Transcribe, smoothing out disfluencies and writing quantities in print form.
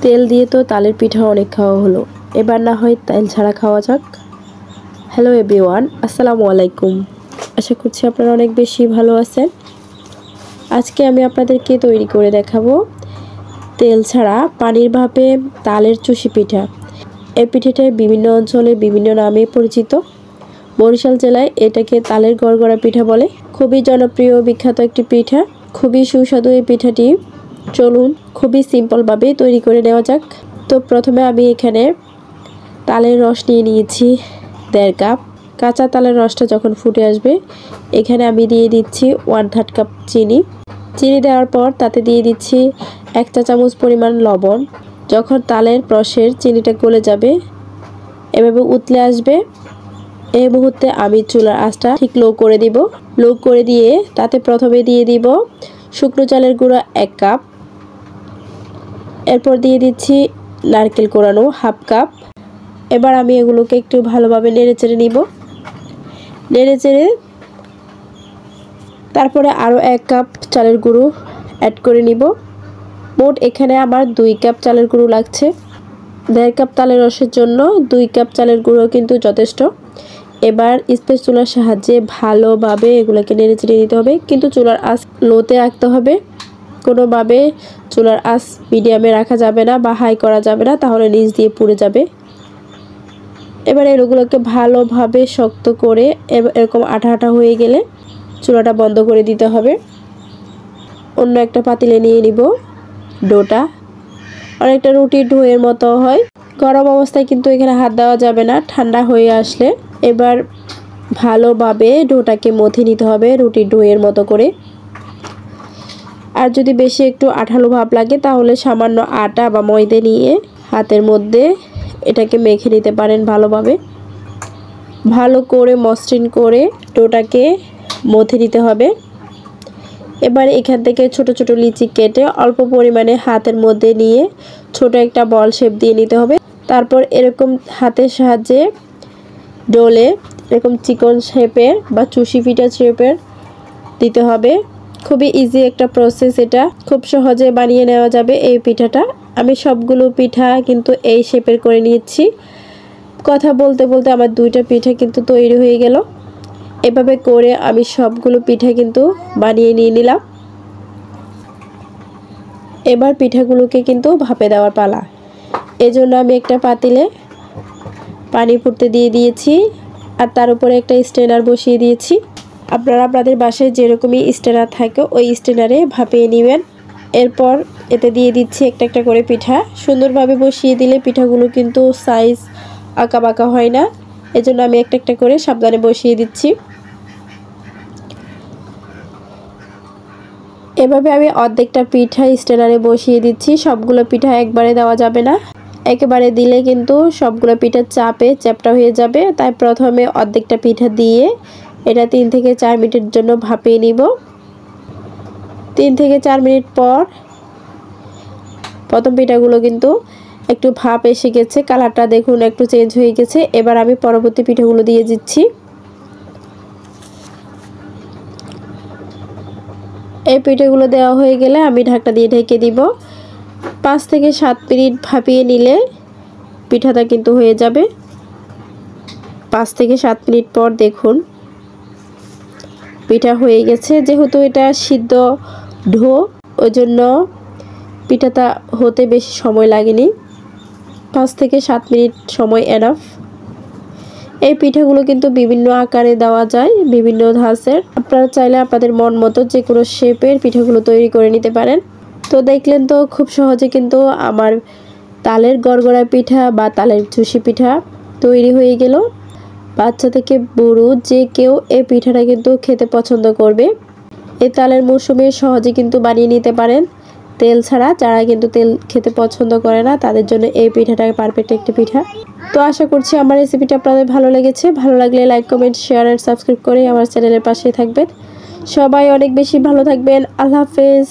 তেল দিয়ে তো তালের পিঠা অনেক খাওয়া হলো, এবার না হয় তেল ছাড়া খাওয়া যাক। হ্যালো এভরিওয়ান, আসসালামু আলাইকুম। আশা করছি আপনারা অনেক বেশি ভালো আছেন। আজকে আমি আপনাদেরকে তৈরি করে দেখাবো তেল ছাড়া পানির ভাপে তালের চুষি পিঠা। এই পিঠাটা বিভিন্ন অঞ্চলে বিভিন্ন নামে পরিচিত। বরিশাল জেলায় এটাকে তালের গড়গড়া পিঠা বলে। খুবই জনপ্রিয় বিখ্যাত একটি পিঠা, খুবই সুস্বাদু এই পিঠাটি। চলুন খুবই সিম্পলভাবে তৈরি করে নেওয়া যাক। তো প্রথমে আমি এখানে তালের রস নিয়ে নিয়েছি 1.5 কাপ। কাঁচা তালের রসটা যখন ফুটে আসবে এখানে আমি দিয়ে দিচ্ছি 1/3 কাপ চিনি। চিনি দেওয়ার পর তাতে দিয়ে দিচ্ছি 1 চা চামচ পরিমাণ লবণ। যখন তালের রসের চিনিটা গলে যাবে, এভাবে উতলে আসবে, এই মুহূর্তে আমি চুলার আঁচটা ঠিক লো করে দিব। লো করে দিয়ে তাতে প্রথমে দিয়ে দিব শুকনো চালের গুঁড়া 1 কাপ। এরপর দিয়ে দিচ্ছি নারকেল কোড়ানো 1/2 কাপ। এবার আমি এগুলোকে একটু ভালোভাবে নেড়েচেড়ে নিব। নেড়েচেড়ে তারপরে আরও 1 কাপ চালের গুঁড়ো অ্যাড করে নিব। মোট এখানে আমার 2 কাপ চালের গুঁড়ো লাগছে। 1.5 কাপ তালের রসের জন্য 2 কাপ চালের গুঁড়ো কিন্তু যথেষ্ট। এবার স্প্যাচুলার সাহায্যে ভালোভাবে এগুলোকে নেড়েচেড়ে নিতে হবে, কিন্তু চুলার আঁচ লোতে রাখতে হবে। কোনোভাবে চুলার আঁচ মিডিয়ামে রাখা যাবে না বা হাই করা যাবে না, তাহলে নিচ দিয়ে পুড়ে যাবে। এবার এগুলোকে ভালোভাবে শক্ত করে এরকম আঠা আঠা হয়ে গেলে চুলাটা বন্ধ করে দিতে হবে। অন্য একটা পাতিলে নিয়ে নিব ডোটা। অনেকটা রুটির ডোয়ের মতো হয়। গরম অবস্থায় কিন্তু এখানে হাত দেওয়া যাবে না, ঠান্ডা হয়ে আসলে এবার ভালোভাবে ডোটাকে মথে নিতে হবে রুটির ডোয়ের মতো করে। আর যদি বেশি একটু আঠালো ভাব লাগে তাহলে সামান্য আটা বা ময়দা নিয়ে হাতের মধ্যে এটাকে মেখে নিতে পারেন ভালোভাবে। ভালো করে মসৃণ করে ডোটাকে মথে নিতে হবে। এবার এখান থেকে ছোট ছোট লিচি কেটে অল্প পরিমাণে হাতের মধ্যে নিয়ে ছোট একটা বল শেপ দিয়ে নিতে হবে। তারপর এরকম হাতের সাহায্যে ডোলে এরকম চিকন শেপের বা চুষি পিঠা শেপের দিতে হবে। খুবই ইজি একটা প্রসেস, এটা খুব সহজে বানিয়ে নেওয়া যাবে এই পিঠাটা। আমি সবগুলো পিঠা কিন্তু এই শেপের করে নিয়েছি। কথা বলতে বলতে আমার 2টা পিঠা কিন্তু তৈরি হয়ে গেল। এভাবে করে আমি সবগুলো পিঠা কিন্তু বানিয়ে নিয়ে নিলাম। এবার পিঠাগুলোকে কিন্তু ভাপে দেওয়ার পালা। এজন্য আমি একটা পাতিলে পানি ফুটতে দিয়ে দিয়েছি আর তার উপরে একটা স্ট্রেনার বসিয়ে দিয়েছি। আপনারা আপনাদের বাসায় যেরকমই স্ট্রেনার থাকে ওই স্ট্রেনারে ভাপিয়ে নেবেন। এরপর এতে দিয়ে দিচ্ছি একটা একটা করে পিঠা। সুন্দরভাবে বসিয়ে দিলে পিঠাগুলো কিন্তু সাইজ আঁকা বাঁকা হয় না, এজন্য আমি একটা একটা করে সাবধানে বসিয়ে দিচ্ছি। এভাবে আমি অর্ধেকটা পিঠা স্ট্রেনারে বসিয়ে দিচ্ছি। সবগুলো পিঠা একবারে দেওয়া যাবে না, একেবারে দিলে কিন্তু সবগুলো পিঠা চাপে চ্যাপটা হয়ে যাবে। তাই প্রথমে অর্ধেকটা পিঠা দিয়ে এটা 3 থেকে 4 মিনিটের জন্য ভাপিয়ে নিব। 3 থেকে 4 মিনিট পর প্রথম পিঠাগুলো কিন্তু একটু ভাপ এসে গেছে, কালারটা দেখুন একটু চেঞ্জ হয়ে গেছে। এবার আমি পরবর্তী পিঠাগুলো দিয়ে দিচ্ছি। এই পিঠাগুলো দেওয়া হয়ে গেলে আমি ঢাকনা দিয়ে ঢেকে দিব। 5 থেকে 7 মিনিট ভাপিয়ে নিলে পিঠাটা কিন্তু হয়ে যাবে। 5 থেকে 7 মিনিট পর দেখুন পিঠা হয়ে গেছে। যেহেতু এটা সিদ্ধ ডো, ওই জন্য পিঠাটা হতে বেশি সময় লাগেনি। 5 থেকে 7 মিনিট সময় এনাফ। এই পিঠাগুলো কিন্তু বিভিন্ন আকারে দেওয়া যায়, বিভিন্ন ধাঁচের। আপনারা চাইলে আপনাদের মন মতো যে কোনো শেপের পিঠাগুলো তৈরি করে নিতে পারেন। তো দেখলেন তো খুব সহজে কিন্তু আমার তালের গড়গড়া পিঠা বা তালের চুষি পিঠা তৈরি হয়ে গেল। বাচ্চা থেকে বুড়ো যে কেউ এই পিঠাটা কিন্তু খেতে পছন্দ করবে। এই তালের মৌসুমে সহজে কিন্তু বানিয়ে নিতে পারেন তেল ছাড়া। যারা কিন্তু তেল খেতে পছন্দ করে না তাদের জন্য এই পিঠাটা পারফেক্ট একটি পিঠা। তো আশা করছি আমার রেসিপিটা আপনাদের ভালো লেগেছে। ভালো লাগলে লাইক, কমেন্ট, শেয়ার আর সাবস্ক্রাইব করে আমার চ্যানেলের পাশে থাকবেন। সবাই অনেক বেশি ভালো থাকবেন। আল্লাহ হাফেজ।